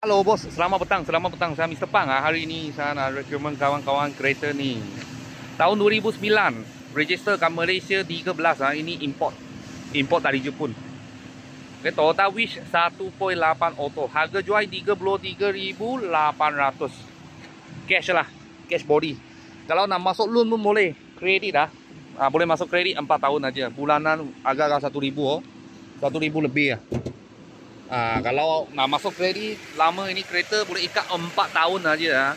Halo bos, selamat petang. Saya Mr. Pang. Hari ini saya nak recommend kawan-kawan kereta ni. Tahun 2009, register kat Malaysia 13. Ini import dari Jepun. Okay, Toyota Wish 1.8 auto. Harga jual 33,800. Cash lah, cash body. Kalau nak masuk loan pun boleh, kredit lah. Boleh masuk kredit 4 tahun aja. Bulanan agak-agak 1,000 1,000 lebih lah. Kalau nak masuk kredit lama, ini kereta boleh ikat 4 tahun aja.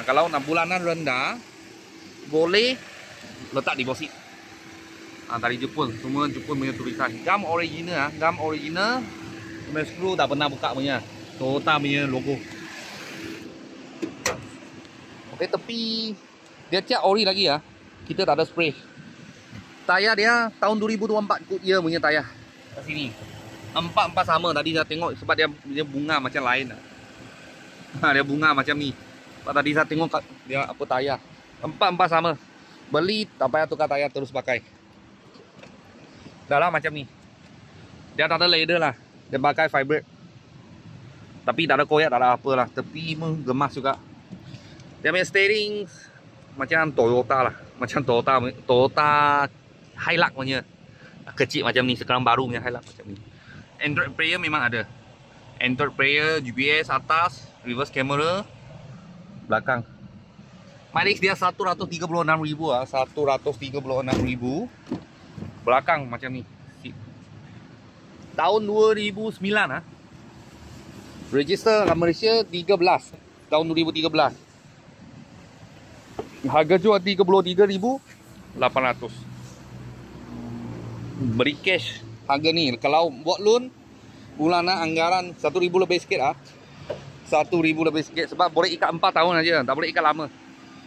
Kalau nak bulanan rendah, boleh letak deposit. Dari Jepun, semua Jepun punya tulisan. Gam original, gam original. Punya skru tak pernah buka punya. Toyota punya logo. Okey, tepi dia cat ori lagi ya. Kita tak ada spray. Tayar dia tahun 2024 Goodyear punya tayar. Kat sini. Empat sama tadi saya tengok, sebab dia bunga macam lain. Dia bunga macam ni. Sebab tadi saya tengok dia apa tayar. Empat sama. Beli tak payah tukar tayar, terus pakai. Dah lah macam ni. Dia tak ada leather lah. Dia pakai fiber. Tapi tak ada koyak, tak ada apa lah. Tepi pun gemas juga. Dia punya steering macam Toyota lah. Macam Toyota Hilux punya. Kecil macam ni. Sekarang baru punya Hilux macam ni. Android player memang ada. Android player, GPS atas, reverse camera belakang. Mileage dia 136,000 lah, 136,000. Belakang macam ni. Tahun 2009 ah. Register kat Malaysia 13 tahun 2013. Harga jual 33,800. Beri cash harga ni. Kalau buat loan bulanan anggaran 1,000 lebih sikit lah. 1,000 lebih sikit. Sebab boleh ikat 4 tahun aja. Tak boleh ikat lama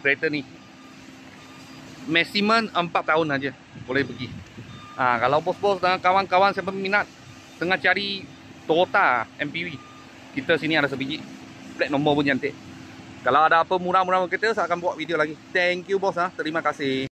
kereta ni. Maximum 4 tahun aja boleh pergi. Kalau bos-bos dan kawan-kawan siapa minat tengah cari Toyota MPV, kita sini ada sebiji. Plat nombor pun cantik. Kalau ada apa murah-murah kereta, saya akan buat video lagi. Thank you bos. Terima kasih.